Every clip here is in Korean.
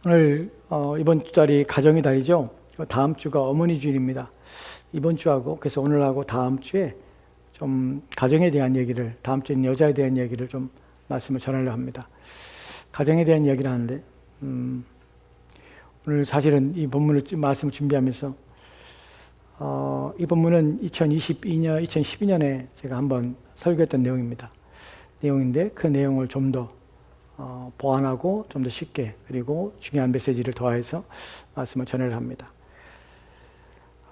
오늘 이번 주 달이 가정의 달이죠. 다음 주가 어머니 주일입니다. 이번 주하고 그래서 오늘하고 다음 주에 좀 가정에 대한 얘기를, 다음 주에는 여자에 대한 얘기를 좀 말씀을 전하려고 합니다. 가정에 대한 이야기를 하는데 오늘 사실은 이 본문을 말씀을 준비하면서 이 본문은 2012년에 제가 한번 설교했던 내용인데 그 내용을 좀 더 보완하고 좀 더 쉽게, 그리고 중요한 메시지를 더해서 말씀을 전하려 합니다.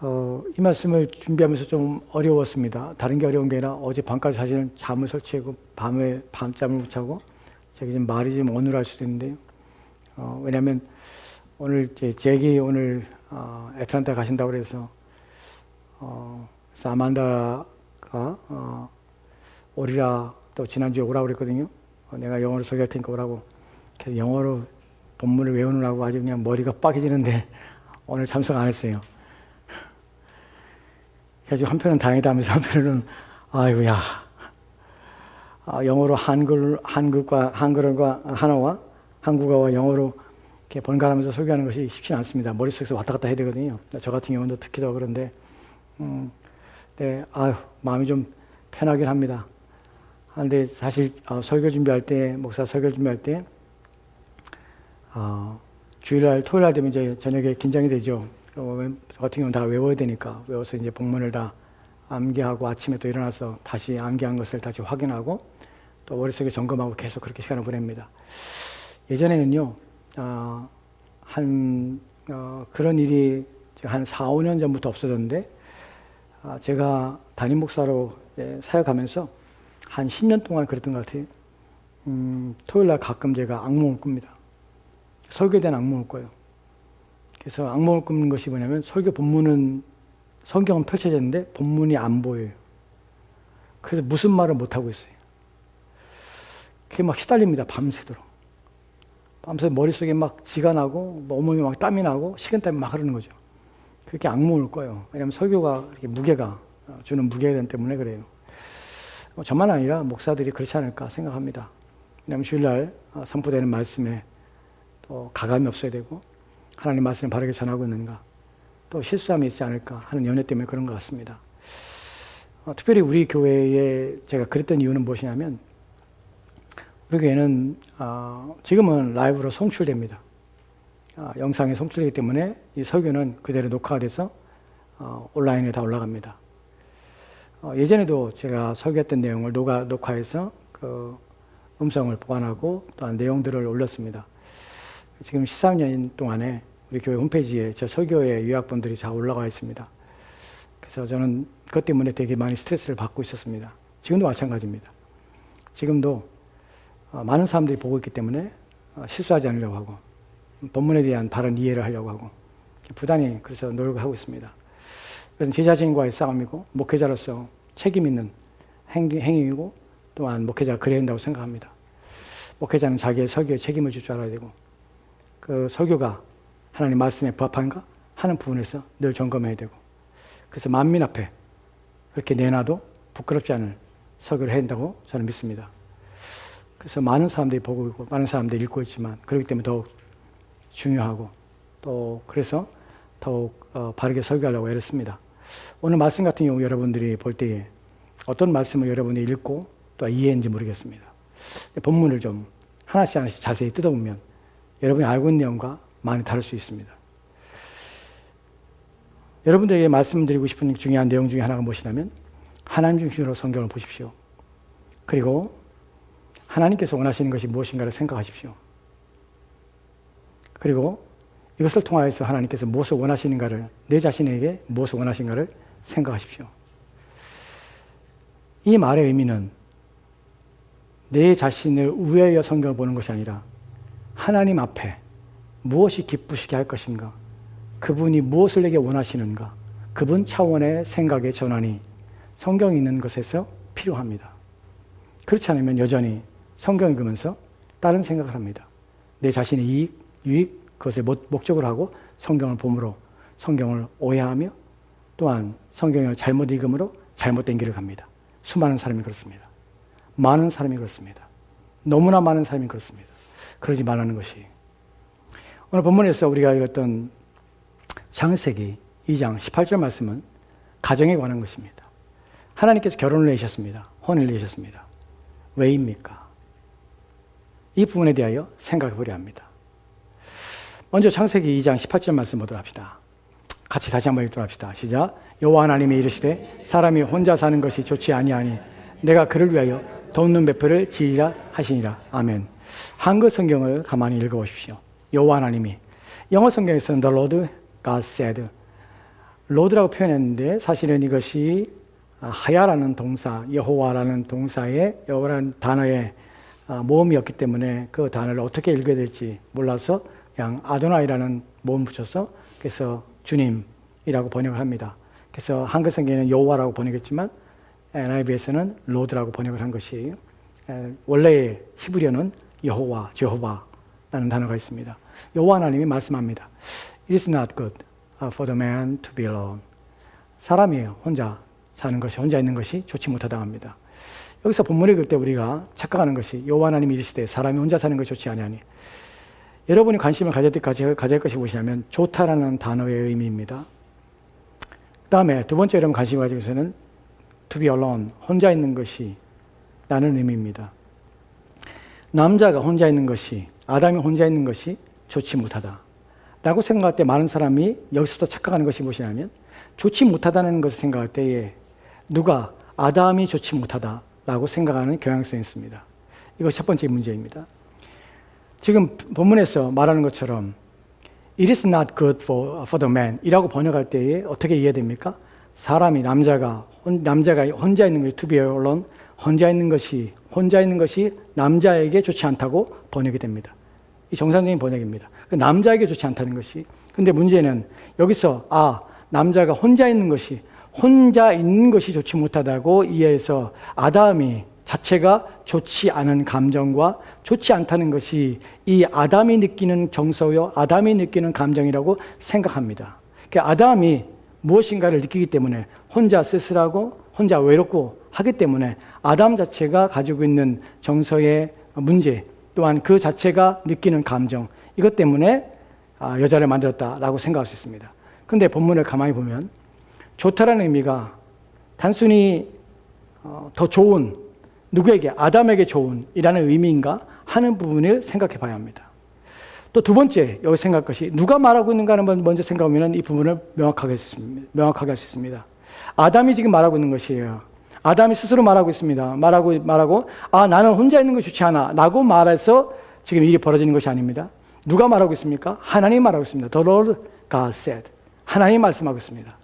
이 말씀을 준비하면서 좀 어려웠습니다. 다른 게 어려운 게 아니라 어제 밤까지 사실은 잠을 설치하고 밤잠을 못 자고 제가 지금 말이 좀 어눌할 수도 있는데요. 왜냐하면 오늘 잭이 오늘 애틀랜타 가신다고 그래서 아만다가 오리라, 또 지난주에 오라고 그랬거든요. 내가 영어로 소개할 테니까 오라고. 그래서 영어로 본문을 외우느라고 아주 그냥 머리가 빠개지는데 오늘 참석 안 했어요. 그래서 한편은 다행이다 하면서 한편은 아이고야, 영어로 한글과 한국어와 영어로 이렇게 번갈아가면서 소개하는 것이 쉽지는 않습니다. 머릿속에서 왔다 갔다 해야 되거든요. 저 같은 경우는 특히 더 그런데 네, 마음이 좀 편하긴 합니다. 근데 사실 설교 준비할 때, 목사 설교 준비할 때 주일날, 토요일날 되면 이제 저녁에 긴장이 되죠. 저 같은 경우는 다 외워야 되니까 외워서 이제 본문을 다 암기하고 아침에 또 일어나서 다시 암기한 것을 다시 확인하고 또 머릿속에 점검하고 계속 그렇게 시간을 보냅니다. 예전에는요, 그런 일이 한 4, 5년 전부터 없어졌는데 제가 담임 목사로 사역하면서 한 10년 동안 그랬던 것 같아요. 토요일날 가끔 제가 악몽을 꿉니다. 설교에 대한 악몽을 꿔요. 그래서 악몽을 꾸는 것이 뭐냐면, 설교 본문은, 성경은 펼쳐졌는데 본문이 안 보여요. 그래서 무슨 말을 못하고 있어요. 그게 막 시달립니다. 밤새도록. 밤새 머릿속에 막 지가 나고 온몸이 막 땀이 나고 식은땀이 막 흐르는 거죠. 그렇게 악몽을 꿔요. 왜냐하면 설교가 이렇게 무게가, 주는 무게 때문에 그래요. 저만 아니라 목사들이 그렇지 않을까 생각합니다. 왜냐하면 주일날 선포되는 말씀에 또 가감이 없어야 되고, 하나님 말씀을 바르게 전하고 있는가, 또 실수함이 있지 않을까 하는 염려 때문에 그런 것 같습니다. 특별히 우리 교회에 제가 그랬던 이유는 무엇이냐면, 우리 교회는 지금은 라이브로 송출됩니다. 영상에 송출되기 때문에 이 설교는 그대로 녹화가 돼서 온라인에 다 올라갑니다. 예전에도 제가 설교했던 내용을 녹화해서 그 음성을 보관하고 또한 내용들을 올렸습니다. 지금 13년 동안에 우리 교회 홈페이지에 저 설교의 요약본들이 다 올라가 있습니다. 그래서 저는 그것 때문에 되게 많이 스트레스를 받고 있었습니다. 지금도 마찬가지입니다. 지금도 많은 사람들이 보고 있기 때문에 실수하지 않으려고 하고, 본문에 대한 바른 이해를 하려고 하고, 부단히 그래서 노력을 하고 있습니다. 그것은 제 자신과의 싸움이고, 목회자로서 책임 있는 행위이고, 또한 목회자가 그래야 한다고 생각합니다. 목회자는 자기의 설교에 책임을 질 줄 알아야 되고, 그 설교가 하나님 말씀에 부합한가 하는 부분에서 늘 점검해야 되고, 그래서 만민 앞에 그렇게 내놔도 부끄럽지 않은 설교를 해야 한다고 저는 믿습니다. 그래서 많은 사람들이 보고 있고 많은 사람들이 읽고 있지만, 그렇기 때문에 더욱 중요하고, 또 그래서 더욱 바르게 설교하려고 애를 씁니다. 오늘 말씀 같은 경우 여러분들이 볼 때에 어떤 말씀을 여러분이 읽고 또 이해했는지 모르겠습니다. 본문을 좀 하나씩 자세히 뜯어보면 여러분이 알고 있는 내용과 많이 다를 수 있습니다. 여러분들에게 말씀드리고 싶은 중요한 내용 중에 하나가 무엇이냐면, 하나님 중심으로 성경을 보십시오. 그리고 하나님께서 원하시는 것이 무엇인가를 생각하십시오. 그리고 이것을 통하여서 하나님께서 무엇을 원하시는가를, 내 자신에게 무엇을 원하시는가를 생각하십시오. 이 말의 의미는 내 자신을 우회하여 성경을 보는 것이 아니라, 하나님 앞에 무엇이 기쁘시게 할 것인가, 그분이 무엇을 내게 원하시는가, 그분 차원의 생각의 전환이 성경이 있는 것에서 필요합니다. 그렇지 않으면 여전히 성경 읽으면서 다른 생각을 합니다. 내 자신의 이익, 유익, 그것을 목적으로 하고 성경을 봄으로 성경을 오해하며, 또한 성경을 잘못 읽음으로 잘못된 길을 갑니다. 수많은 사람이 그렇습니다. 많은 사람이 그렇습니다. 너무나 많은 사람이 그렇습니다. 그러지 말라는 것이, 오늘 본문에서 우리가 읽었던 창세기 2장 18절 말씀은 가정에 관한 것입니다. 하나님께서 결혼을 내셨습니다. 혼을 내셨습니다. 왜입니까? 이 부분에 대하여 생각해 보려 합니다. 먼저 창세기 2장 18절 말씀 보도록 합시다. 같이 다시 한번 읽도록 합시다. 시작. 여호와 하나님이 이르시되 사람이 혼자 사는 것이 좋지 아니하니 내가 그를 위하여 돕는 배풀을 지으라 하시니라. 아멘. 한글 성경을 가만히 읽어보십시오. 여호와 하나님이, 영어 성경에서는 The Lord God said, Lord라고 표현했는데 사실은 이것이 하야라는 동사, 여호와라는 동사의 여호와라는 단어의 모음이었기 때문에 그 단어를 어떻게 읽어야 될지 몰라서 그냥 아도나이라는 모음 붙여서 그래서 주님이라고 번역을 합니다. 그래서 한글 성경에는 여호와라고 번역했지만 NIV에서는 로드라고 번역을 한 것이에요. 원래의 히브리어는 여호와, 제호바라는 단어가 있습니다. 여호와 하나님이 말씀합니다. It is not good for the man to be alone. 사람이 혼자 사는 것이, 혼자 있는 것이 좋지 못하다고 합니다. 여기서 본문을 읽을 때 우리가 착각하는 것이 여호와 하나님이 이르시되 사람이 혼자 사는 것이 좋지 아니하니, 여러분이 관심을 가질 것이 무엇이냐면 좋다라는 단어의 의미입니다. 그 다음에 두 번째 여러분 관심을 가지고 있어서는 to be alone, 혼자 있는 것이 라는 의미입니다. 남자가 혼자 있는 것이, 아담이 혼자 있는 것이 좋지 못하다 라고 생각할 때 많은 사람이 여기서부터 착각하는 것이 무엇이냐면 좋지 못하다는 것을 생각할 때에 누가 아담이 좋지 못하다 라고 생각하는 경향성이 있습니다. 이것이 첫 번째 문제입니다. 지금 본문에서 말하는 것처럼 It is not good for the man 이라고 번역할 때에 어떻게 이해됩니까? 사람이, 남자가 혼자 있는 것이 to be alone, 혼자 있는 것이 남자에게 좋지 않다고 번역이 됩니다. 이 정상적인 번역입니다. 남자에게 좋지 않다는 것이. 근데 문제는 여기서 남자가 혼자 있는 것이 좋지 못하다고 이해해서 아담이 자체가 좋지 않은 감정과 좋지 않다는 것이 이 아담이 느끼는 정서요, 아담이 느끼는 감정이라고 생각합니다. 그러니까 아담이 무엇인가를 느끼기 때문에 혼자 쓸쓸하고 혼자 외롭고 하기 때문에 아담 자체가 가지고 있는 정서의 문제, 또한 그 자체가 느끼는 감정, 이것 때문에 여자를 만들었다라고 생각할 수 있습니다. 그런데 본문을 가만히 보면 좋다라는 의미가 단순히 더 좋은, 누구에게? 아담에게 좋은 이라는 의미인가 하는 부분을 생각해 봐야 합니다. 또 두 번째 여기 생각할 것이 누가 말하고 있는가를 먼저 생각하면 이 부분을 명확하게 할 수 있습니다. 아담이 지금 말하고 있는 것이에요. 아담이 스스로 말하고 있습니다. 말하고 나는 혼자 있는 것이 좋지 않아 라고 말해서 지금 일이 벌어지는 것이 아닙니다. 누가 말하고 있습니까? 하나님이 말하고 있습니다. The Lord God said. 하나님이 말씀하고 있습니다.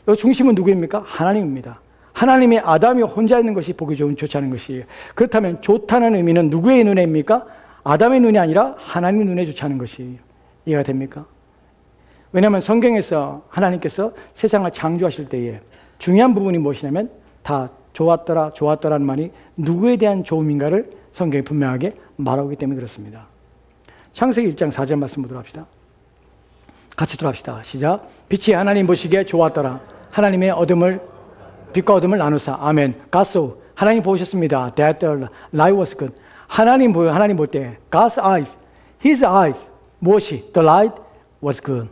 여기 중심은 누구입니까? 하나님입니다. 하나님이 아담이 혼자 있는 것이 보기 좋지 않은 것이에요. 그렇다면 좋다는 의미는 누구의 눈에입니까? 아담의 눈이 아니라 하나님의 눈에 좋지 않은 것이 이해가 됩니까? 왜냐하면 성경에서 하나님께서 세상을 창조하실 때에 중요한 부분이 무엇이냐면 다 좋았더라는 말이 누구에 대한 좋음인가를 성경이 분명하게 말하고 있기 때문에 그렇습니다. 창세기 1장 4절 말씀 보도록 합시다. 같이 들어갑시다. 시작. 빛이 하나님 보시기에 좋았더라. 하나님의 빛과 어둠을 나누사. 아멘. God saw. 하나님 보셨습니다. That the light was good. 하나님 볼 때 God's eyes, His eyes, 무엇이? The light was good.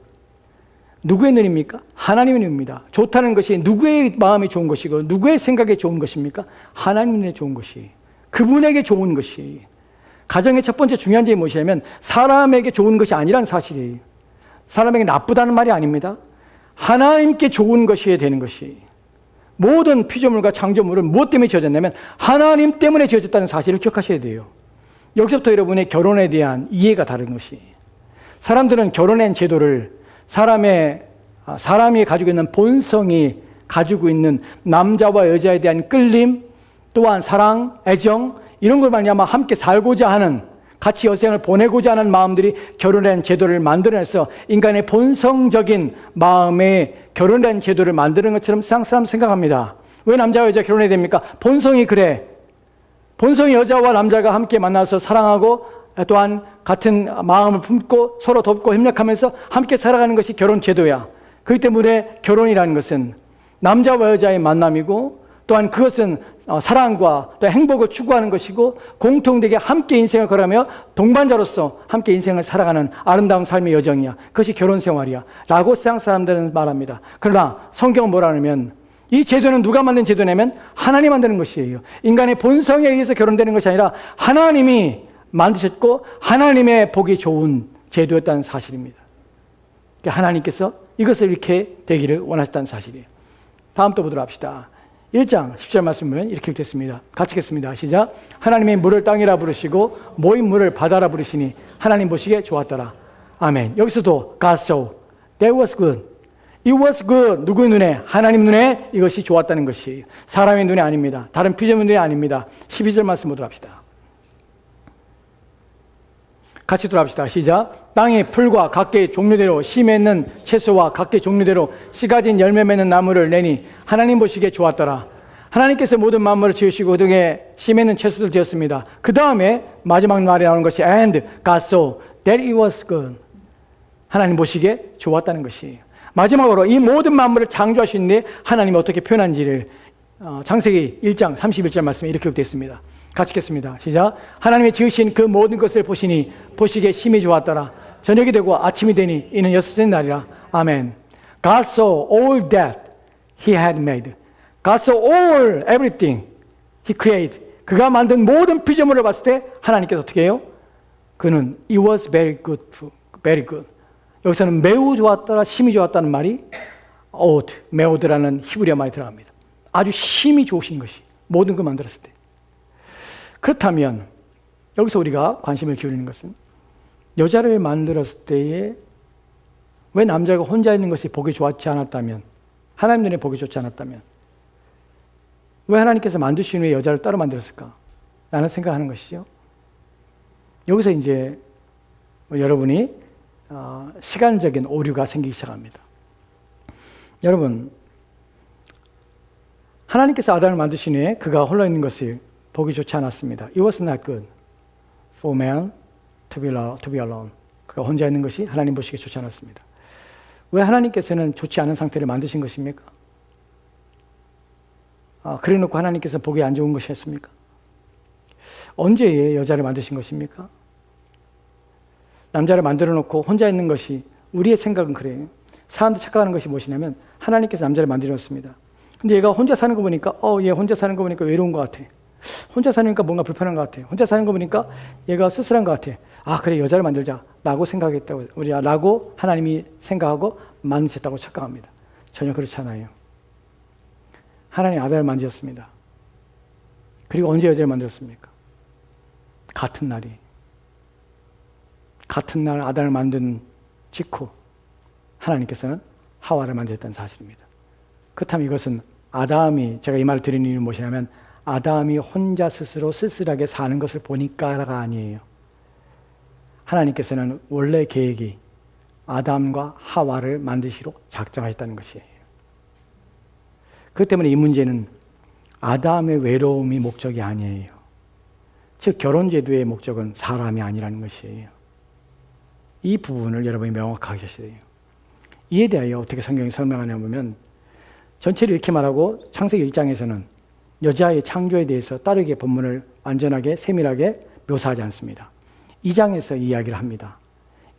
누구의 눈입니까? 하나님의 눈입니다. 좋다는 것이 누구의 마음이 좋은 것이고 누구의 생각에 좋은 것입니까? 하나님의 눈에 좋은 것이, 그분에게 좋은 것이. 가정의 첫 번째 중요한 점이 무엇이냐면 사람에게 좋은 것이 아니라는 사실이에요. 사람에게 나쁘다는 말이 아닙니다. 하나님께 좋은 것이어야 되는 것이. 모든 피조물과 창조물은 무엇 때문에 지어졌냐면 하나님 때문에 지어졌다는 사실을 기억하셔야 돼요. 여기서부터 여러분의 결혼에 대한 이해가 다른 것이. 사람들은 결혼한 제도를 사람이 가지고 있는 본성이 가지고 있는 남자와 여자에 대한 끌림, 또한 사랑, 애정, 이런 걸 말미암아 함께 살고자 하는, 같이 여생을 보내고자 하는 마음들이 결혼한 제도를 만들어내서 인간의 본성적인 마음에 결혼한 제도를 만드는 것처럼 세상 사람 생각합니다. 왜 남자와 여자 결혼해야 됩니까? 본성이 그래. 본성이 여자와 남자가 함께 만나서 사랑하고 또한 같은 마음을 품고 서로 돕고 협력하면서 함께 살아가는 것이 결혼 제도야. 그렇기 때문에 결혼이라는 것은 남자와 여자의 만남이고 또한 그것은 사랑과 또 행복을 추구하는 것이고 공통되게 함께 인생을 걸으며 동반자로서 함께 인생을 살아가는 아름다운 삶의 여정이야. 그것이 결혼 생활이야 라고 세상 사람들은 말합니다. 그러나 성경은 뭐라 하냐면 이 제도는 누가 만든 제도냐면 하나님 만드는 것이에요. 인간의 본성에 의해서 결혼되는 것이 아니라 하나님이 만드셨고 하나님의 보기 좋은 제도였다는 사실입니다. 하나님께서 이것을 이렇게 되기를 원하셨다는 사실이에요. 다음 또 보도록 합시다. 1장 10절 말씀 보면 이렇게 됐습니다. 같이 읽겠습니다. 시작. 하나님이 물을 땅이라 부르시고 모인 물을 바다라 부르시니 하나님 보시기에 좋았더라. 아멘. 여기서도 God saw that was good. It was good. 누구의 눈에? 하나님 눈에 이것이 좋았다는 것이에요. 사람의 눈에 아닙니다. 다른 피조물 눈에 아닙니다. 12절 말씀 보도록 합시다. 같이 돌아갑시다. 시작. 땅의 풀과 각계의 종류대로 씨 맺는 채소와 각계의 종류대로 씨 가진 열매 맺는 나무를 내니 하나님 보시기에 좋았더라. 하나님께서 모든 만물을 지으시고 그 등에 씨 맺는 채소를 지었습니다. 그 다음에 마지막 말에 나오는 것이 And God saw that it was good. 하나님 보시기에 좋았다는 것이에요. 마지막으로 이 모든 만물을 창조하시는데 하나님이 어떻게 표현한지를 창세기 1장 31절 말씀에 이렇게 기록되어 있습니다. 같이 읽겠습니다. 시작. 하나님이 지으신 그 모든 것을 보시니 보시기에 심히 좋았더라. 저녁이 되고 아침이 되니 이는 여섯째 날이라. 아멘. God saw all that He had made. God saw all everything He created. 그가 만든 모든 피조물을 봤을 때 하나님께서 어떻게 해요? 그는 It was very good, very good. 여기서는 매우 좋았더라, 심히 좋았다는 말이 오드, 메오드라는 히브리어 말이 들어갑니다. 아주 심히 좋으신 것이 모든 걸 만들었을 때. 그렇다면 여기서 우리가 관심을 기울이는 것은 여자를 만들었을 때에 왜 남자가 혼자 있는 것이 보기 좋지 않았다면, 하나님 눈에 보기 좋지 않았다면 왜 하나님께서 만드신 후에 여자를 따로 만들었을까? 라는 생각하는 것이죠. 여기서 이제 여러분이 시간적인 오류가 생기기 시작합니다. 여러분, 하나님께서 아담을 만드신 후에 그가 홀로 있는 것이 보기 좋지 않았습니다. It was not good for man to be alone. 그가 혼자 있는 것이 하나님 보시기에 좋지 않았습니다. 왜 하나님께서는 좋지 않은 상태를 만드신 것입니까? 그래 놓고 하나님께서 보기 안 좋은 것이었습니까? 언제 여자를 만드신 것입니까? 남자를 만들어 놓고 혼자 있는 것이, 우리의 생각은 그래요. 사람들이 착각하는 것이 무엇이냐면 하나님께서 남자를 만들어 놓습니다. 근데 얘가 혼자 사는 거 보니까 얘 혼자 사는 거 보니까 외로운 것 같아. 혼자 사니까 뭔가 불편한 것 같아. 혼자 사는 거 보니까 얘가 쓸쓸한 것 같아. 그래, 여자를 만들자 라고 생각했다고, 라고 하나님이 생각하고 만드셨다고 착각합니다. 전혀 그렇지 않아요. 하나님 아담을 만드셨습니다. 그리고 언제 여자를 만들었습니까? 같은 날이. 같은 날 아담을 만든 직후 하나님께서는 하와를 만드셨다는 사실입니다. 그렇다면 이것은 아담이, 제가 이 말을 드리는 이유는 무엇이냐면 아담이 혼자 스스로 쓸쓸하게 사는 것을 보니까가 아니에요. 하나님께서는 원래 계획이 아담과 하와를 만드시러 작정하셨다는 것이에요. 그렇기 때문에 이 문제는 아담의 외로움이 목적이 아니에요. 즉 결혼제도의 목적은 사람이 아니라는 것이에요. 이 부분을 여러분이 명확하게 하셔야 돼요. 이에 대하여 어떻게 성경이 설명하냐 보면 전체를 이렇게 말하고 창세기 1장에서는 여자의 창조에 대해서 다르게 본문을 완전하게 세밀하게 묘사하지 않습니다. 2장에서 이야기를 합니다.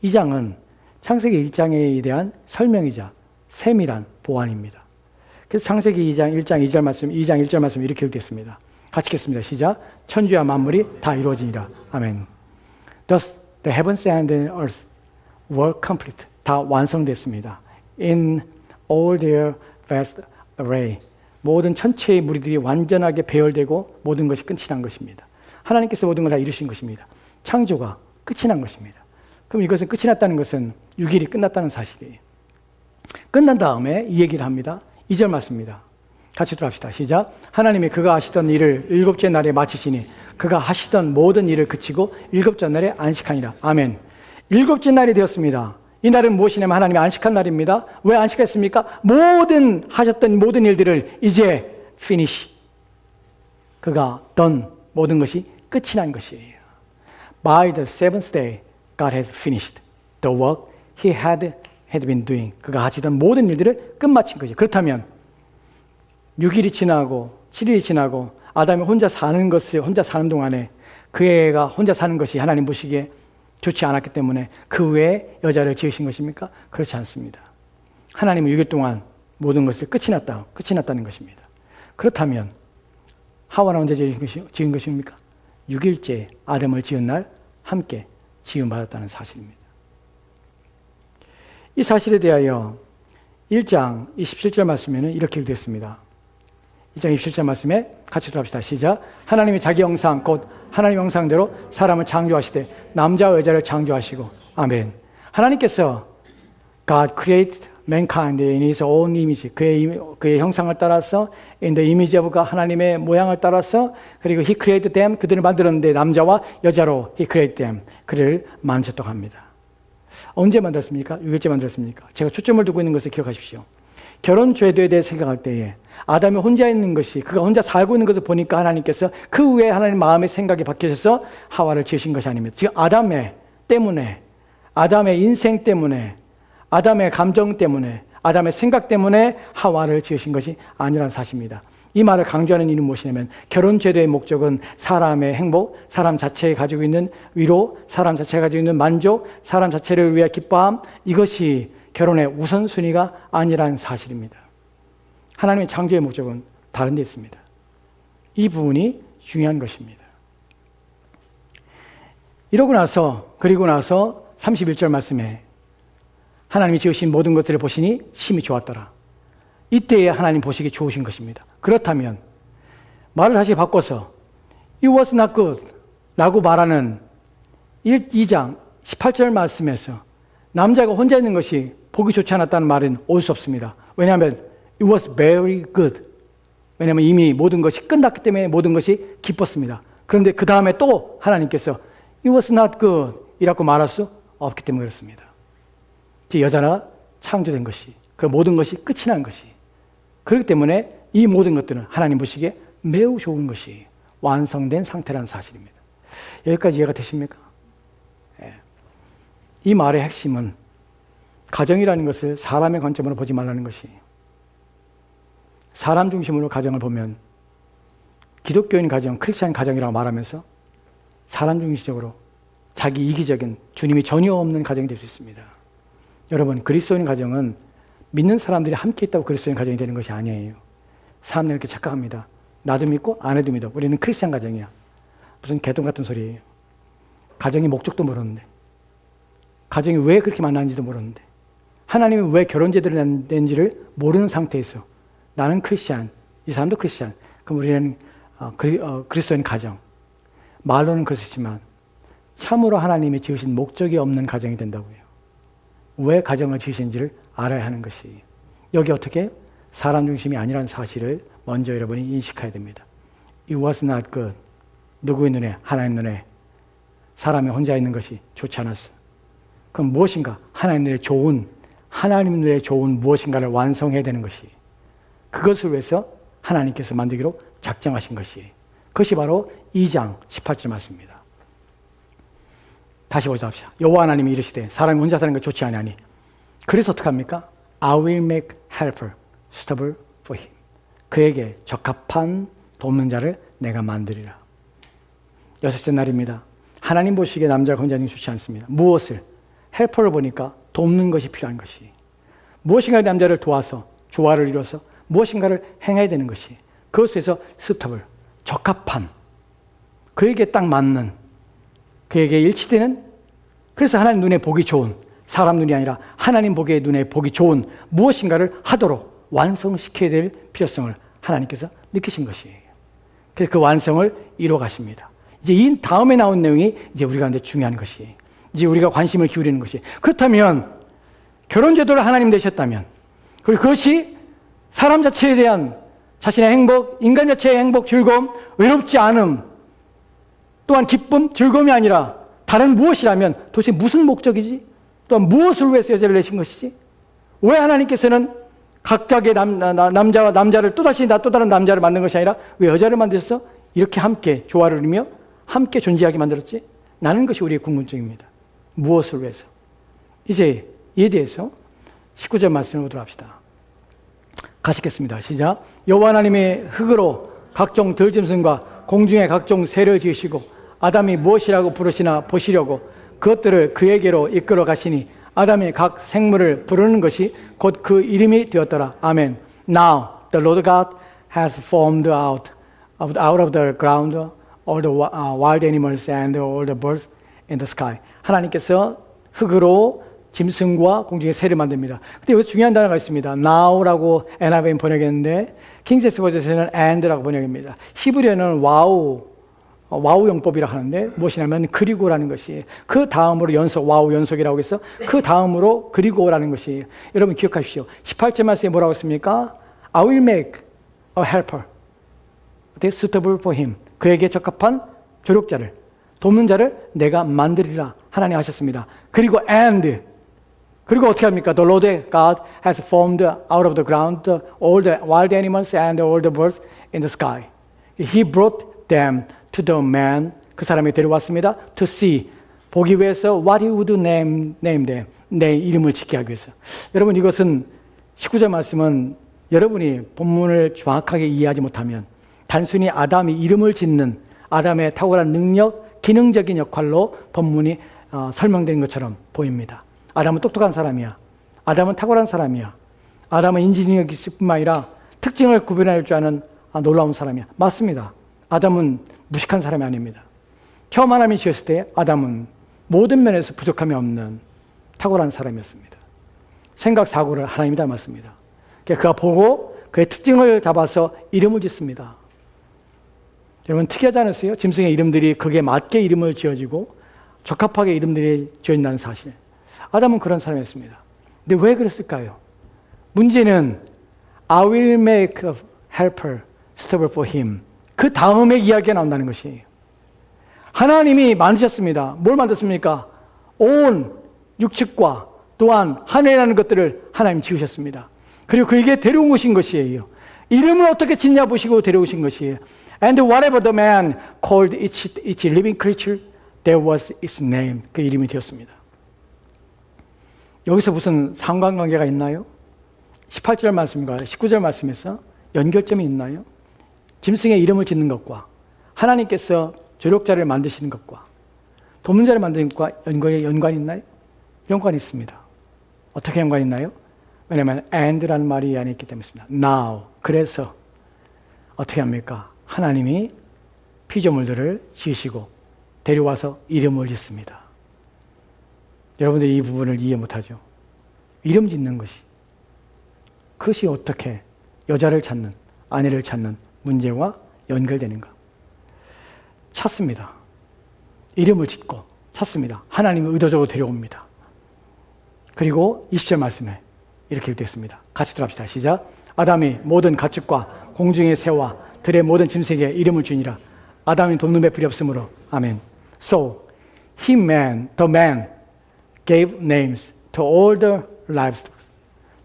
2장은 창세기 1장에 대한 설명이자 세밀한 보완입니다. 그래서 창세기 2장 1절 말씀 이렇게 읽겠습니다. 같이 읽겠습니다. 시작. 천주와 만물이 다 이루어지니라. 아멘. Thus the heavens and the earth were complete. 다 완성됐습니다. In all their vast array. 모든 천체의 무리들이 완전하게 배열되고 모든 것이 끝이 난 것입니다. 하나님께서 모든 걸 다 이루신 것입니다. 창조가 끝이 난 것입니다. 그럼 이것은 끝이 났다는 것은 6일이 끝났다는 사실이에요. 끝난 다음에 이 얘기를 합니다. 2절 말씀입니다. 같이 들어갑시다. 시작. 하나님이 그가 하시던 일을 일곱째 날에 마치시니 그가 하시던 모든 일을 그치고 일곱째 날에 안식하니라. 아멘. 일곱째 날이 되었습니다. 이 날은 무엇이냐면 하나님이 안식한 날입니다. 왜 안식했습니까? 하셨던 모든 일들을 이제 finish. 그가 done. 모든 것이 끝이 난 것이에요. By the seventh day, God has finished the work He had been doing. 그가 하시던 모든 일들을 끝마친 거죠. 그렇다면 6일이 지나고 7일이 지나고 아담이 혼자 사는 동안에 그 애가 혼자 사는 것이 하나님 보시기에 좋지 않았기 때문에 그 외에 여자를 지으신 것입니까? 그렇지 않습니다. 하나님은 6일 동안 모든 것을 끝이 났다는 것입니다. 그렇다면 하와는 언제 지은 것입니까? 6일째 아담을 지은 날 함께 지음받았다는 사실입니다. 이 사실에 대하여 1장 27절 말씀에는 이렇게 기록되었습니다. 1장 27절 말씀에 같이 들어갑시다. 시작. 하나님이 자기 형상 곧 하나님 형상대로 사람을 창조하시되 남자와 여자를 창조하시고 아멘. 하나님께서 God created mankind in His own image. 그의 형상을 따라서 in the image of God, 하나님의 모양을 따라서 그리고 He created them, 그들을 만들었는데 남자와 여자로 He created them, 그를 만드셨다고 합니다. 언제 만들었습니까? 6일째 만들었습니까? 제가 초점을 두고 있는 것을 기억하십시오. 결혼 제도에 대해 생각할 때에 아담이 혼자 있는 것이, 그가 혼자 살고 있는 것을 보니까 하나님께서 그 후에 하나님 마음의 생각이 바뀌셔서 하와를 지으신 것이 아닙니다. 지금 아담의 인생 때문에, 아담의 감정 때문에, 아담의 생각 때문에 하와를 지으신 것이 아니라는 사실입니다. 이 말을 강조하는 이유는 무엇이냐면 결혼 제도의 목적은 사람의 행복, 사람 자체에 가지고 있는 위로, 사람 자체가 가지고 있는 만족, 사람 자체를 위해 기뻐함, 이것이 결혼의 우선순위가 아니라는 사실입니다. 하나님의 창조의 목적은 다른 데 있습니다. 이 부분이 중요한 것입니다. 그리고 나서 31절 말씀에 하나님이 지으신 모든 것들을 보시니 심히 좋았더라. 이때에 하나님 보시기 좋으신 것입니다. 그렇다면 말을 다시 바꿔서 It was not good 라고 말하는 2장 18절 말씀에서 남자가 혼자 있는 것이 보기 좋지 않았다는 말은 올 수 없습니다. 왜냐하면 It was very good. 왜냐하면 이미 모든 것이 끝났기 때문에 모든 것이 기뻤습니다. 그런데 그 다음에 또 하나님께서 It was not good 이라고 말할 수 없기 때문에 그렇습니다. 여자가 창조된 것이, 그 모든 것이 끝이 난 것이, 그렇기 때문에 이 모든 것들은 하나님 보시기에 매우 좋은 것이 완성된 상태라는 사실입니다. 여기까지 이해가 되십니까? 예. 이 말의 핵심은 가정이라는 것을 사람의 관점으로 보지 말라는 것이, 사람 중심으로 가정을 보면 기독교인 가정, 크리스찬 가정이라고 말하면서 사람 중심적으로 자기 이기적인 주님이 전혀 없는 가정이 될 수 있습니다. 여러분, 그리스도인 가정은 믿는 사람들이 함께 있다고 그리스도인 가정이 되는 것이 아니에요. 사람들이 이렇게 착각합니다. 나도 믿고 아내도 믿어. 우리는 크리스찬 가정이야. 무슨 개똥 같은 소리예요. 가정의 목적도 모르는데, 가정이 왜 그렇게 만나는지도 모르는데, 하나님이 왜 결혼 제도를 낸지를 모르는 상태에서 나는 크리스찬, 이 사람도 크리스찬, 그럼 우리는 그리스도인 가정. 말로는 그럴 수 있지만 참으로 하나님이 지으신 목적이 없는 가정이 된다고요. 왜 가정을 지으신지를 알아야 하는 것이, 여기 어떻게 사람 중심이 아니라는 사실을 먼저 여러분이 인식해야 됩니다. It was not good. 누구의 눈에? 하나님 눈에. 사람이 혼자 있는 것이 좋지 않았어. 그럼 무엇인가? 하나님 눈에 좋은 무엇인가를 완성해야 되는 것이, 그것을 위해서 하나님께서 만들기로 작정하신 것이, 그것이 바로 2장 18절 말씀입니다. 다시 보자. 여호와 하나님이 이르시되 사람이 혼자 사는 것 좋지 아니하니 그래서 어떻게 합니까? I will make helper suitable for him. 그에게 적합한 돕는 자를 내가 만들리라. 6째 날입니다. 하나님 보시기에 남자가 혼자 있는 게 좋지 않습니다. 무엇을? 헬퍼를 보니까 돕는 것이 필요한 것이, 무엇인가 남자를 도와서 조화를 이뤄서 무엇인가를 행해야 되는 것이, 그것에서 suitable, 적합한, 그에게 딱 맞는, 그에게 일치되는, 그래서 하나님 눈에 보기 좋은, 사람 눈이 아니라 하나님 보기에 눈에 보기 좋은 무엇인가를 하도록 완성시켜야 될 필요성을 하나님께서 느끼신 것이에요. 그래서 그 완성을 이루어 가십니다. 이제 이 다음에 나온 내용이 이제 우리가 근데 중요한 것이, 이제 우리가 관심을 기울이는 것이, 그렇다면 결혼 제도를 하나님 되셨다면, 그리고 그것이 사람 자체에 대한 자신의 행복, 인간 자체의 행복, 즐거움, 외롭지 않음, 또한 기쁨, 즐거움이 아니라 다른 무엇이라면 도대체 무슨 목적이지? 또한 무엇을 위해서 여자를 내신 것이지? 왜 하나님께서는 각각의 남자를 또 다른 남자를 만든 것이 아니라 왜 여자를 만드셔서 이렇게 함께 조화를 이루며 함께 존재하게 만들었지? 나는 것이 우리의 궁금증입니다. 무엇을 위해서? 이제 이에 대해서 19절 말씀을 보도록 합시다. 같이 읽겠습니다. 시작. 여호와 하나님의 흙으로 각종 들짐승과 공중의 각종 새를 지으시고 아담이 무엇이라고 부르시나 보시려고 그것들을 그에게로 이끌어 가시니 아담이 각 생물을 부르는 것이 곧 그 이름이 되었더라. 아멘. Now the Lord God has formed out of the ground all the wild animals and all the birds in the sky. 하나님께서 흙으로 짐승과 공중의 새를 만듭니다. 근데 여기서 중요한 단어가 있습니다. Now라고 NIV 번역했는데 킹제스 버전에서는 and라고 번역합니다. 히브리어는 와우 용법이라 하는데 무엇이냐면 그리고라는 것이 그 다음으로 연속 와우 연속이라고 해서 그 다음으로 그리고라는 것이 여러분 기억하십시오. 18절 말씀에 뭐라고 했습니까? I will make a helper suitable for him. 그에게 적합한 조력자를 돕는 자를 내가 만들리라 하나님 하셨습니다. 그리고 and 그리고 어떻게 합니까? The Lord God has formed out of the ground all the wild animals and all the birds in the sky. He brought them to the man. 그 사람이 데려왔습니다. To see. 보기 위해서 what he would name them. 내 이름을 짓게 하기 위해서. 여러분 이것은 19절 말씀은 여러분이 본문을 정확하게 이해하지 못하면 단순히 아담이 이름을 짓는 아담의 탁월한 능력, 기능적인 역할로 본문이 설명된 것처럼 보입니다. 아담은 똑똑한 사람이야. 아담은 탁월한 사람이야. 아담은 인지능력이 있을 뿐만 아니라 특징을 구별할 줄 아는 놀라운 사람이야. 맞습니다. 아담은 무식한 사람이 아닙니다. 처음 하나님이 지었을 때 아담은 모든 면에서 부족함이 없는 탁월한 사람이었습니다. 생각, 사고를 하나님이 닮았습니다. 그가 보고 그의 특징을 잡아서 이름을 짓습니다. 여러분 특이하지 않으세요? 짐승의 이름들이 거기에 맞게 이름을 지어지고 적합하게 이름들이 지어진다는 사실. 아담은 그런 사람이었습니다. 근데 왜 그랬을까요? 문제는 I will make a helper suitable for him. 그 다음에 이야기가 나온다는 것이에요. 하나님이 만드셨습니다. 뭘 만드셨습니까? 온 육축과 또한 하늘이라는 것들을 하나님 지으셨습니다. 그리고 그에게 데려온 것이에요. 이름을 어떻게 짓냐 보시고 데려오신 것이에요. And whatever the man called each living creature, there was its name. 그 이름이 되었습니다. 여기서 무슨 상관관계가 있나요? 18절 말씀과 19절 말씀에서 연결점이 있나요? 짐승의 이름을 짓는 것과 하나님께서 조력자를 만드시는 것과 돕는 자를 만드는 것과 연관이 있나요? 연관이 있습니다. 어떻게 연관이 있나요? 왜냐하면 and라는 말이 이 안에 있기 때문입니다. Now. 그래서 어떻게 합니까? 하나님이 피조물들을 지으시고 데려와서 이름을 짓습니다. 여러분들이 이 부분을 이해 못하죠? 이름 짓는 것이 그것이 어떻게 여자를 찾는 아내를 찾는 문제와 연결되는가? 찾습니다. 이름을 짓고 찾습니다. 하나님을 의도적으로 데려옵니다. 그리고 20절 말씀에 이렇게 되어 있습니다. 같이 들어갑시다. 시작. 아담이 모든 가축과 공중의 새와 들의 모든 짐승에게 이름을 주니라. 아담이 돕는 배필이 없으므로. 아멘. So the man gave names to all the livestock,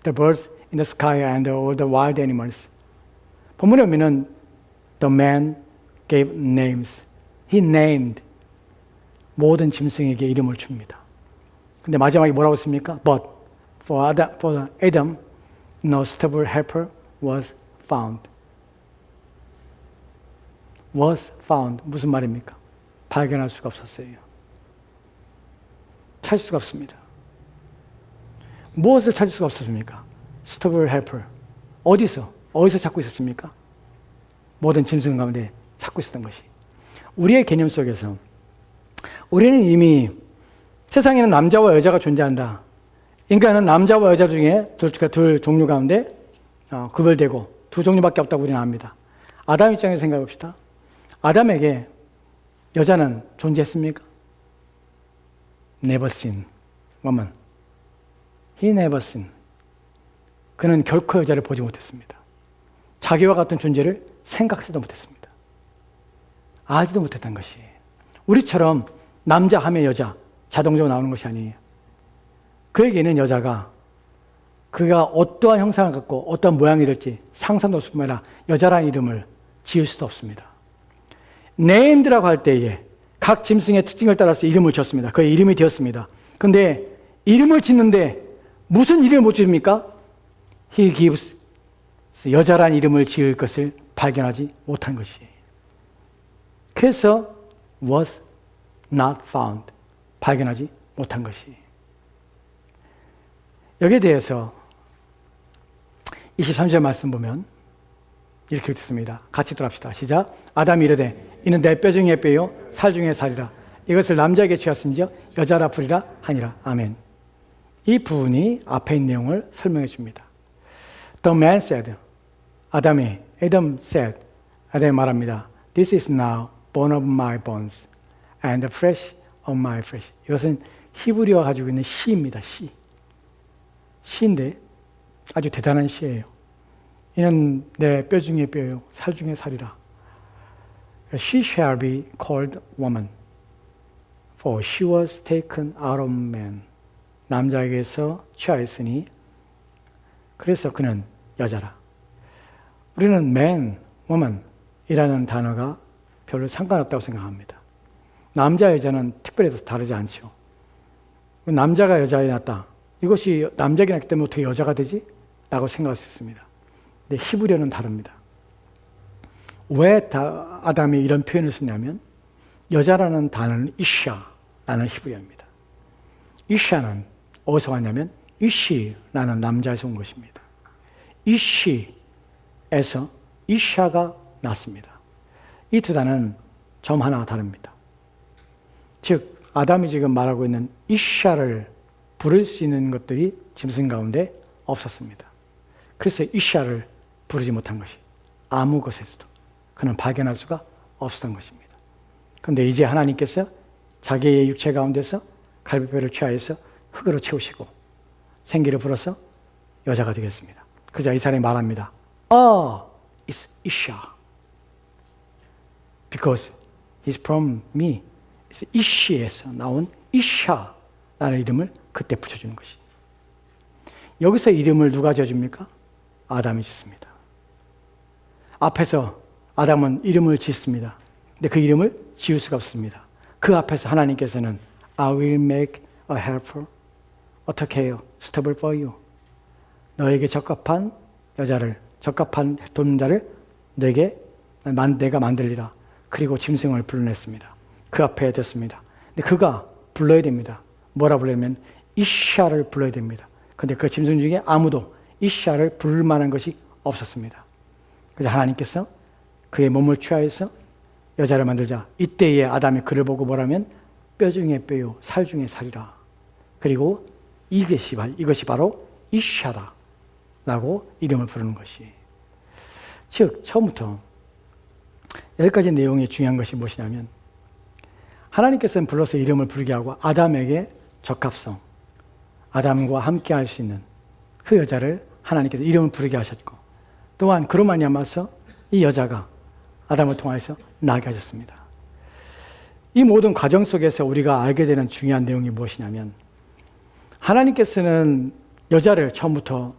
the birds in the sky and all the wild animals. 본문에 보면은 the man gave names. He named. 모든 짐승에게 이름을 줍니다. 근데 마지막에 뭐라고 했습니까? But for Adam, no suitable helper was found. Was found. 무슨 말입니까? 발견할 수가 없었어요. 찾을 수가 없습니다. 무엇을 찾을 수가 없었습니까? suitable helper. 어디서 찾고 있었습니까? 모든 짐승 가운데 찾고 있었던 것이. 우리의 개념 속에서 우리는 이미 세상에는 남자와 여자가 존재한다. 인간은 남자와 여자 중에 둘 종류 가운데 구별되고 두 종류밖에 없다고 우리는 압니다. 아담 입장에서 생각해 봅시다. 아담에게 여자는 존재했습니까? Never seen woman. He never seen. 그는 결코 여자를 보지 못했습니다. 자기와 같은 존재를 생각하지도 못했습니다. 알지도 못했던 것이에요. 우리처럼 남자 하면 여자 자동적으로 나오는 것이 아니에요. 그에게는 여자가 그가 어떠한 형상을 갖고 어떤 모양이 될지 상상도 없을 뿐만 아니라 여자라는 이름을 지을 수도 없습니다. 네임드라고 할 때에 각 짐승의 특징을 따라서 이름을 지었습니다. 그의 이름이 되었습니다. 그런데 이름을 짓는데 무슨 이름을 못 지습니까? He gives 여자라는 이름을 지을 것을 발견하지 못한 것이. 그래서 was not found. 발견하지 못한 것이. 여기에 대해서 23절 말씀 보면 이렇게 됐습니다. 같이 돌아합시다. 시작. 아담이 이르되 이는 내 뼈 중에 뼈요 살 중에 살이라. 이것을 남자에게 주었은지여 여자라 부리라 하니라. 아멘. 이 부분이 앞에 있는 내용을 설명해 줍니다. The man said, Adam said, 아담이 말합니다. This is now bone of my bones and the flesh of my flesh. 이것은 히브리어가 가지고 있는 시입니다. 시인데 아주 대단한 시예요. 이는 내 뼈 중에 뼈요 살 중에 살이라. She shall be called woman, for she was taken out of man. 남자에게서 취하였으니 그래서 그는 여자라. 우리는 man, woman 이라는 단어가 별로 상관없다고 생각합니다. 남자, 여자는 특별히 다르지 않죠. 남자가 여자에 낳았다. 이것이 남자에게 낳기 때문에 어떻게 여자가 되지? 라고 생각할 수 있습니다. 근데 히브리어는 다릅니다. 왜 아담이 이런 표현을 쓰냐면 여자라는 단어는 이샤라는 히브리어입니다. 이샤는 어디서 왔냐면 이시라는 남자에서 온 것입니다. 이시에서 이샤가 났습니다. 이 두 단어는 점 하나가 다릅니다. 즉 아담이 지금 말하고 있는 이샤를 부를 수 있는 것들이 짐승 가운데 없었습니다. 그래서 이샤를 부르지 못한 것이 아무 것에서도 그는 발견할 수가 없었던 것입니다. 그런데 이제 하나님께서 자기의 육체 가운데서 갈비뼈를 취하여서 흙으로 채우시고 생기를 불어서 여자가 되겠습니다. 그자 이 사람이 말합니다. It's Isha. Because he's from me. It's 이시에서 나온 이샤라는 이름을 그때 붙여주는 것이. 여기서 이름을 누가 지어줍니까? 아담이 짓습니다. 앞에서 아담은 이름을 짓습니다. 근데 그 이름을 지을 수가 없습니다. 그 앞에서 하나님께서는 I will make a helper. 어떻게 해요? suitable for you. 너에게 적합한 여자를, 적합한 돕자를 내가 만들리라. 그리고 짐승을 불러냈습니다. 그 앞에 뒀습니다. 근데 그가 불러야 됩니다. 뭐라 부르냐면 이샤를 불러야 됩니다. 근데 그 짐승 중에 아무도 이샤를 부를 만한 것이 없었습니다. 그래서 하나님께서 그의 몸을 취하여서 여자를 만들자. 이때에 아담이 그를 보고 뭐라면 뼈 중에 뼈요 살 중에 살이라. 그리고 이것이 바로 이샤다 라고 이름을 부르는 것이. 즉 처음부터 여기까지 내용이 중요한 것이 무엇이냐면 하나님께서는 불러서 이름을 부르게 하고 아담에게 적합성, 아담과 함께 할 수 있는 그 여자를 하나님께서 이름을 부르게 하셨고 또한 그로 말미암아서 이 여자가 아담을 통해서 나게 하셨습니다. 이 모든 과정 속에서 우리가 알게 되는 중요한 내용이 무엇이냐면 하나님께서는 여자를 처음부터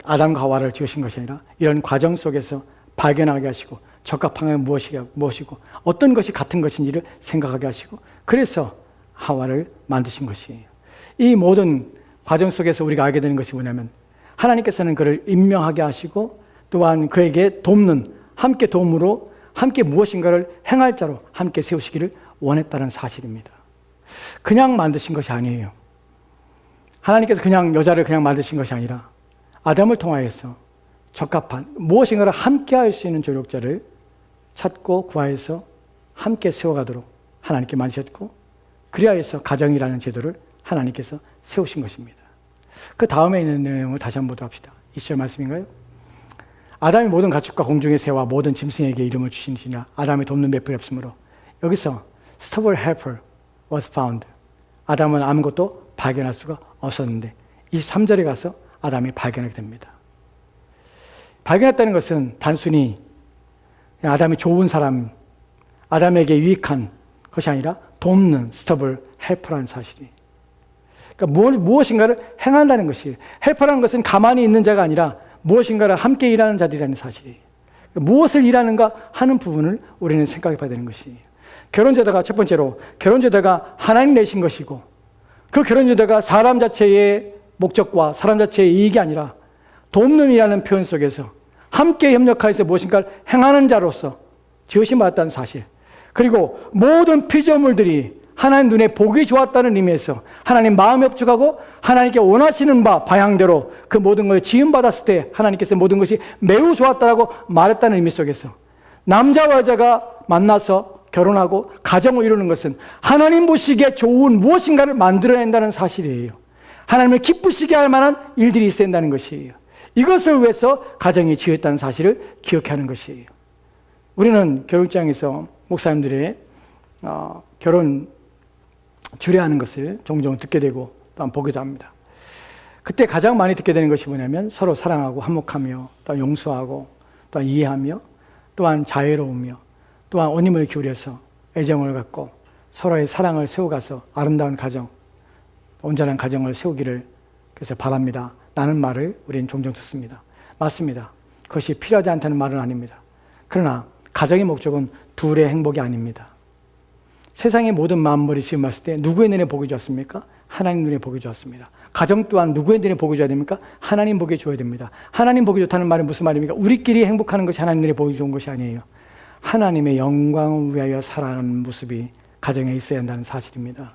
아담과 하와를 지으신 것이 아니라 이런 과정 속에서 발견하게 하시고 적합한 게 무엇이고 어떤 것이 같은 것인지를 생각하게 하시고 그래서 하와를 만드신 것이에요. 이 모든 과정 속에서 우리가 알게 되는 것이 뭐냐면 하나님께서는 그를 임명하게 하시고 또한 그에게 돕는 함께 도움으로 함께 무엇인가를 행할 자로 함께 세우시기를 원했다는 사실입니다. 그냥 만드신 것이 아니에요. 하나님께서 그냥 여자를 그냥 만드신 것이 아니라 아담을 통하여서 적합한 무엇인가를 함께 할 수 있는 조력자를 찾고 구하여서 함께 세워가도록 하나님께 만드셨고 그리하여서 가정이라는 제도를 하나님께서 세우신 것입니다. 그 다음에 있는 내용을 다시 한번 보도록 합시다. 20절 말씀인가요? 아담이 모든 가축과 공중의 새와 모든 짐승에게 이름을 주시니라. 아담이 돕는 배풀이 없으므로 여기서 stable helper was found. 아담은 아무것도 발견할 수가 없었는데 23절에 가서 아담이 발견하게 됩니다. 발견했다는 것은 단순히 아담이 좋은 사람, 아담에게 유익한 것이 아니라 돕는 stable helper라는 사실이. 그러니까 무엇인가를 행한다는 것이 헬퍼라는 것은 가만히 있는 자가 아니라 무엇인가를 함께 일하는 자들이라는 사실이. 무엇을 일하는가 하는 부분을 우리는 생각해 봐야 되는 것이. 결혼제도가 첫 번째로 결혼제도가 하나님 내신 것이고 그 결혼제도가 사람 자체의 목적과 사람 자체의 이익이 아니라 돕는이라는 표현 속에서 함께 협력하여서 무엇인가를 행하는 자로서 지으심 받았다는 사실, 그리고 모든 피조물들이 하나님 눈에 보기 좋았다는 의미에서 하나님 마음에 합축하고 하나님께 원하시는 바 방향대로 그 모든 것을 지음받았을 때 하나님께서 모든 것이 매우 좋았다라고 말했다는 의미 속에서 남자와 여자가 만나서 결혼하고 가정을 이루는 것은 하나님 보시기에 좋은 무엇인가를 만들어낸다는 사실이에요. 하나님을 기쁘시게 할 만한 일들이 있어야 한다는 것이에요. 이것을 위해서 가정이 지었다는 사실을 기억해야 하는 것이에요. 우리는 결혼장에서 목사님들의 결혼 주례하는 것을 종종 듣게 되고 또한 보기도 합니다. 그때 가장 많이 듣게 되는 것이 뭐냐면 서로 사랑하고 화목하며 또한 용서하고 또한 이해하며 또한 자애로우며 또한 온힘을 기울여서 애정을 갖고 서로의 사랑을 세워가서 아름다운 가정, 온전한 가정을 세우기를 그래서 바랍니다. 라는 말을 우리는 종종 듣습니다. 맞습니다. 그것이 필요하지 않다는 말은 아닙니다. 그러나 가정의 목적은 둘의 행복이 아닙니다. 세상의 모든 만물이 지금 봤을 때 누구의 눈에 보기 좋습니까? 하나님 눈에 보기 좋습니다. 가정 또한 누구의 눈에 보기 좋아야 됩니까? 하나님 보기 좋아야 됩니다. 하나님 보기 좋다는 말은 무슨 말입니까? 우리끼리 행복하는 것이 하나님 눈에 보기 좋은 것이 아니에요. 하나님의 영광을 위하여 살아가는 모습이 가정에 있어야 한다는 사실입니다.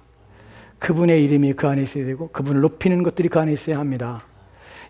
그분의 이름이 그 안에 있어야 되고 그분을 높이는 것들이 그 안에 있어야 합니다.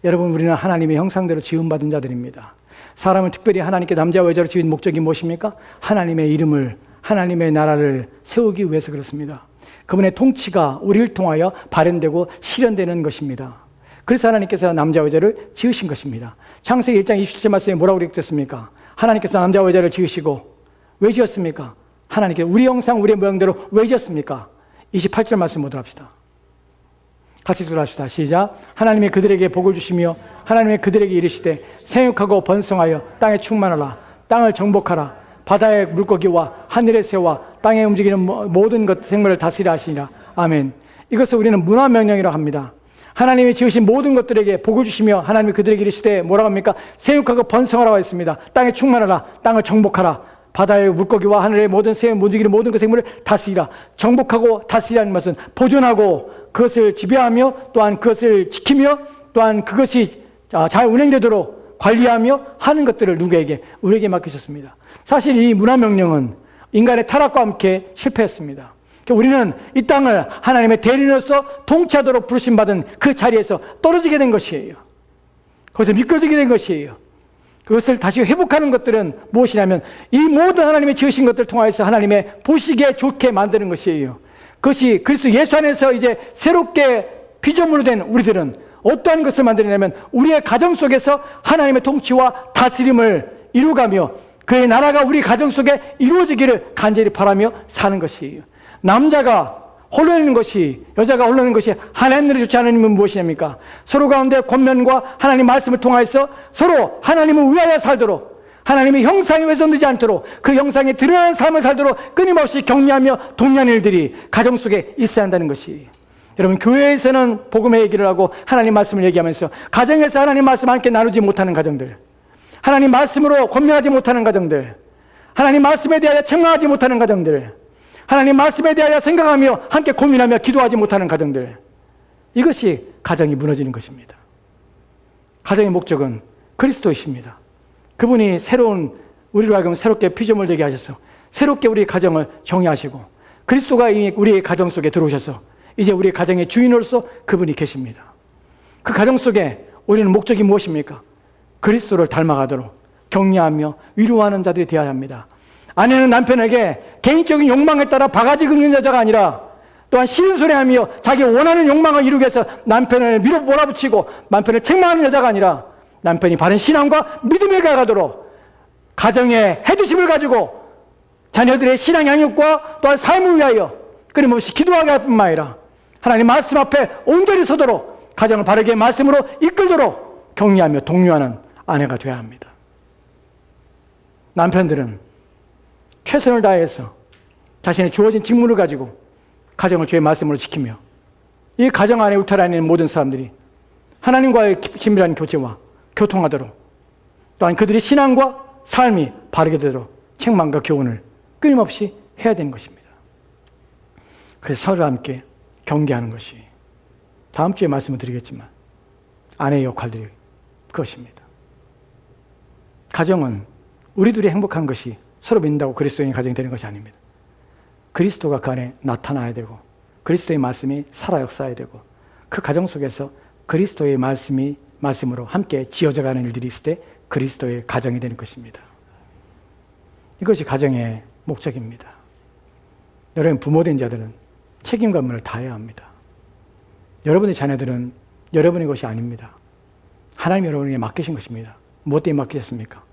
여러분, 우리는 하나님의 형상대로 지음받은 자들입니다. 사람을 특별히 하나님께 남자와 여자로 지은 목적이 무엇입니까? 하나님의 이름을, 하나님의 나라를 세우기 위해서 그렇습니다. 그분의 통치가 우리를 통하여 발현되고 실현되는 것입니다. 그래서 하나님께서 남자와 여자를 지으신 것입니다. 창세기 1장 27절 말씀에 뭐라고 그랬습니까? 하나님께서 남자와 여자를 지으시고 왜 지었습니까? 하나님께서 우리 형상 우리의 모양대로 왜 지었습니까? 28절 말씀 보도록 합시다. 같이 들어갑시다. 시작. 하나님이 그들에게 복을 주시며 하나님이 그들에게 이르시되 생육하고 번성하여 땅에 충만하라. 땅을 정복하라. 바다의 물고기와 하늘의 새와 땅에 움직이는 모든 것 생물을 다스리라 하시니라. 아멘. 이것을 우리는 문화명령이라고 합니다. 하나님이 지으신 모든 것들에게 복을 주시며 하나님이 그들에게 이르시되 뭐라고 합니까? 생육하고 번성하라고 했습니다. 땅에 충만하라. 땅을 정복하라. 바다의 물고기와 하늘의 모든 새에 움직이는 모든 그 생물을 다스리라. 정복하고 다스리라는 것은 보존하고 그것을 지배하며 또한 그것을 지키며 또한 그것이 잘 운행되도록 관리하며 하는 것들을 누구에게? 우리에게 맡기셨습니다. 사실 이 문화명령은 인간의 타락과 함께 실패했습니다. 우리는 이 땅을 하나님의 대리인으로서 통치하도록 부르심받은 그 자리에서 떨어지게 된 것이에요. 거기서 미끄러지게 된 것이에요. 그것을 다시 회복하는 것들은 무엇이냐면 이 모든 하나님의 지으신 것들을 통하여서 하나님의 보시기에 좋게 만드는 것이에요. 그것이 그리스도 예수 안에서 이제 새롭게 피조물로 된 우리들은 어떠한 것을 만드냐면 우리의 가정 속에서 하나님의 통치와 다스림을 이루가며 그의 나라가 우리 가정 속에 이루어지기를 간절히 바라며 사는 것이에요. 남자가 홀로 있는 것이, 여자가 홀로 있는 것이 하나님을 좋지 않은 의미는 무엇이냐니까? 서로 가운데 권면과 하나님 말씀을 통하여서 서로 하나님을 위하여 살도록, 하나님의 형상이 훼손되지 않도록 그 형상에 드러나는 삶을 살도록 끊임없이 격려하며 독려하는 일들이 가정 속에 있어야 한다는 것이. 여러분, 교회에서는 복음의 얘기를 하고 하나님 말씀을 얘기하면서 가정에서 하나님 말씀 함께 나누지 못하는 가정들, 하나님 말씀으로 권면하지 못하는 가정들, 하나님 말씀에 대하여 책망하지 못하는 가정들, 하나님 말씀에 대하여 생각하며 함께 고민하며 기도하지 못하는 가정들, 이것이 가정이 무너지는 것입니다. 가정의 목적은 그리스도이십니다. 그분이 우리로 하여금 새롭게 피조물 되게 하셔서 새롭게 우리 가정을 정의하시고 그리스도가 이미 우리의 가정 속에 들어오셔서 이제 우리 가정의 주인으로서 그분이 계십니다. 그 가정 속에 우리는 목적이 무엇입니까? 그리스도를 닮아가도록 격려하며 위로하는 자들이 되어야 합니다. 아내는 남편에게 개인적인 욕망에 따라 바가지 긁는 여자가 아니라 또한 싫은 소리 하며 자기 원하는 욕망을 이루기 위해서 남편을 몰아붙이고 남편을 책망하는 여자가 아니라 남편이 바른 신앙과 믿음에 가도록 가정의 해주심을 가지고 자녀들의 신앙 양육과 또한 삶을 위하여 끊임없이 기도하게 할 뿐만 아니라 하나님 말씀 앞에 온전히 서도록 가정을 바르게 말씀으로 이끌도록 격려하며 독려하는 아내가 되어야 합니다. 남편들은 최선을 다해서 자신의 주어진 직무를 가지고 가정을 주의 말씀으로 지키며 이 가정 안에 울타리에 있는 모든 사람들이 하나님과의 친밀한 교제와 교통하도록 또한 그들의 신앙과 삶이 바르게 되도록 책망과 교훈을 끊임없이 해야 되는 것입니다. 그래서 서로 함께 경계하는 것이 다음 주에 말씀을 드리겠지만 아내의 역할들이 그것입니다. 가정은 우리 둘이 행복한 것이 서로 믿는다고 그리스도인의 가정이 되는 것이 아닙니다. 그리스도가 그 안에 나타나야 되고 그리스도의 말씀이 살아 역사해야 되고 그 가정 속에서 그리스도의 말씀으로 함께 지어져가는 일들이 있을 때 그리스도의 가정이 되는 것입니다. 이것이 가정의 목적입니다. 여러분 부모된 자들은 책임과 의무를 다해야 합니다. 여러분의 자녀들은 여러분의 것이 아닙니다. 하나님이 여러분에게 맡기신 것입니다. 무엇 때문에 맡기셨습니까?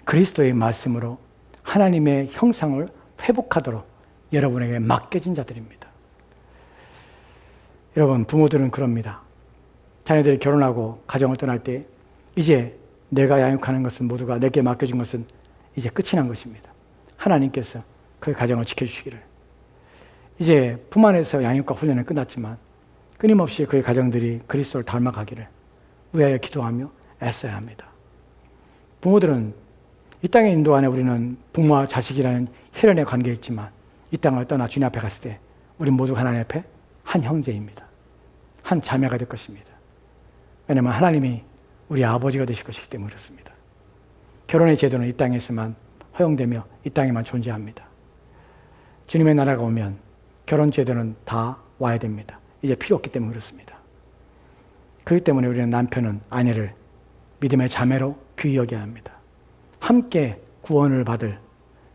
그리스도의 말씀으로 하나님의 형상을 회복하도록 여러분에게 맡겨진 자들입니다. 여러분 부모들은 그럽니다. 자녀들이 결혼하고 가정을 떠날 때 이제 내가 양육하는 것은 모두가 내게 맡겨진 것은 이제 끝이 난 것입니다. 하나님께서 그 가정을 지켜주시기를. 이제 품 안에서 양육과 훈련은 끝났지만 끊임없이 그의 가정들이 그리스도를 닮아가기를 위하여 기도하며 애써야 합니다. 부모들은 이 땅의 인도 안에 우리는 부모와 자식이라는 혈연의 관계에 있지만 이 땅을 떠나 주님 앞에 갔을 때 우리 모두 하나님 앞에 한 형제입니다. 한 자매가 될 것입니다. 왜냐하면 하나님이 우리 아버지가 되실 것이기 때문에 그렇습니다. 결혼의 제도는 이 땅에서만 허용되며 이 땅에만 존재합니다. 주님의 나라가 오면 결혼 제도는 다 와야 됩니다. 이제 필요 없기 때문에 그렇습니다. 그렇기 때문에 우리는 남편은 아내를 믿음의 자매로 귀히 여겨야 합니다. 함께 구원을 받을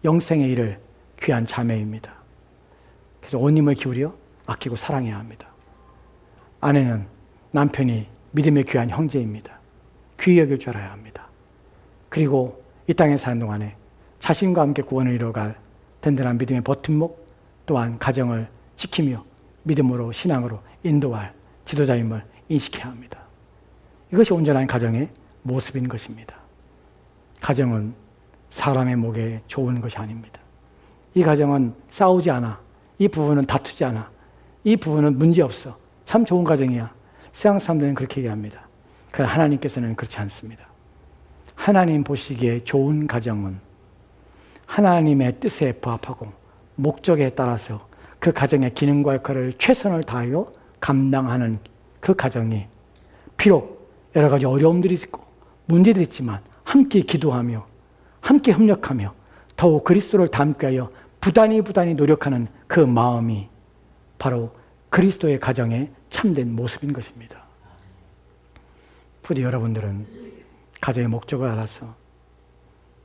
영생의 일을 귀한 자매입니다. 그래서 온 힘을 기울여 아끼고 사랑해야 합니다. 아내는 남편이 믿음의 귀한 형제입니다. 귀히 여길 줄 알아야 합니다. 그리고 이 땅에 사는 동안에 자신과 함께 구원을 이루어갈 든든한 믿음의 버팀목 또한 가정을 지키며 믿음으로 신앙으로 인도할 지도자임을 인식해야 합니다. 이것이 온전한 가정의 모습인 것입니다. 가정은 사람의 목에 좋은 것이 아닙니다. 이 가정은 싸우지 않아. 이 부부는 다투지 않아. 이 부부는 문제없어. 참 좋은 가정이야. 세상 사람들은 그렇게 얘기합니다. 그러나 하나님께서는 그렇지 않습니다. 하나님 보시기에 좋은 가정은 하나님의 뜻에 부합하고 목적에 따라서 그 가정의 기능과 역할을 최선을 다하여 감당하는 그 가정이 비록 여러 가지 어려움들이 있고 문제들이 있지만 함께 기도하며 함께 협력하며 더욱 그리스도를 닮게 하여 부단히 노력하는 그 마음이 바로 그리스도의 가정의 참된 모습인 것입니다. 부디 여러분들은 가정의 목적을 알아서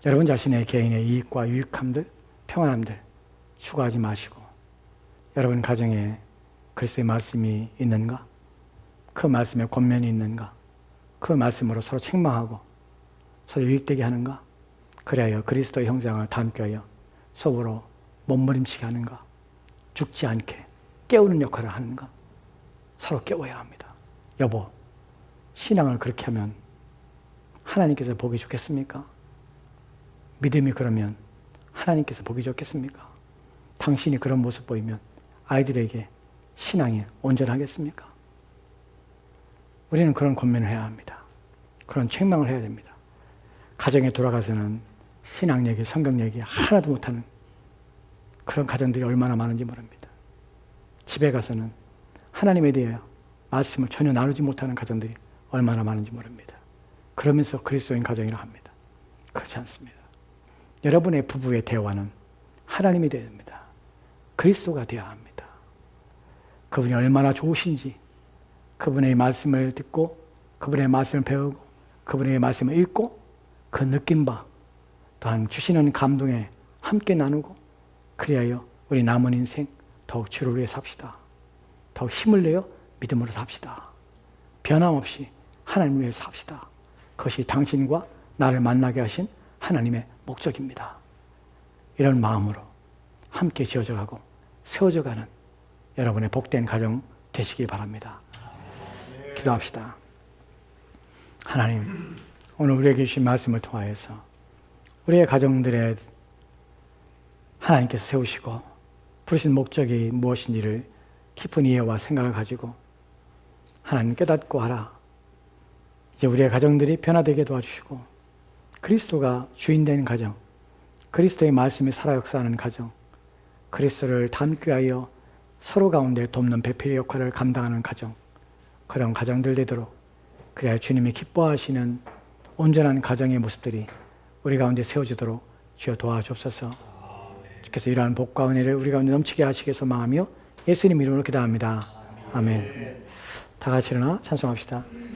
여러분 자신의 개인의 이익과 유익함들, 평안함들 추구하지 마시고 여러분 가정에 그리스도의 말씀이 있는가? 그 말씀에 권면이 있는가? 그 말씀으로 서로 책망하고 서로 유익되게 하는가? 그래야 그리스도의 형상을 닮게 하여 서로 몸부림치게 하는가? 죽지 않게 깨우는 역할을 하는가? 서로 깨워야 합니다. 여보, 신앙을 그렇게 하면 하나님께서 보기 좋겠습니까? 믿음이 그러면 하나님께서 보기 좋겠습니까? 당신이 그런 모습 보이면 아이들에게 신앙이 온전하겠습니까? 우리는 그런 권면을 해야 합니다. 그런 책망을 해야 됩니다. 가정에 돌아가서는 신앙 얘기, 성경 얘기 하나도 못하는 그런 가정들이 얼마나 많은지 모릅니다. 집에 가서는 하나님에 대해 말씀을 전혀 나누지 못하는 가정들이 얼마나 많은지 모릅니다. 그러면서 그리스도인 가정이라 합니다. 그렇지 않습니다. 여러분의 부부의 대화는 하나님이 되어야 됩니다. 그리스도가 되어야 합니다. 그분이 얼마나 좋으신지 그분의 말씀을 듣고 그분의 말씀을 배우고 그분의 말씀을 읽고 그 느낀 바 또한 주시는 감동에 함께 나누고 그리하여 우리 남은 인생 더욱 주를 위해 삽시다. 더욱 힘을 내어 믿음으로 삽시다. 변함없이 하나님을 위해 삽시다. 그것이 당신과 나를 만나게 하신 하나님의 목적입니다. 이런 마음으로 함께 지어져 가고 세워져 가는 여러분의 복된 가정 되시기 바랍니다. 기도합시다. 하나님, 오늘 우리에게 주신 말씀을 통하여서 우리의 가정들에 하나님께서 세우시고 부르신 목적이 무엇인지를 깊은 이해와 생각을 가지고 하나님 깨닫고 하라. 이제 우리의 가정들이 변화되게 도와주시고 그리스도가 주인된 가정, 그리스도의 말씀이 살아 역사하는 가정, 그리스도를 닮게 하여 서로 가운데 돕는 배필의 역할을 감당하는 가정, 그런 가정들 되도록 그래야 주님이 기뻐하시는 온전한 가정의 모습들이 우리 가운데 세워지도록 주여 도와주옵소서. 주께서 이러한 복과 은혜를 우리 가운데 넘치게 하시기 소망하며 예수님 이름으로 기도합니다. 아멘. 다 같이 일어나 찬송합시다.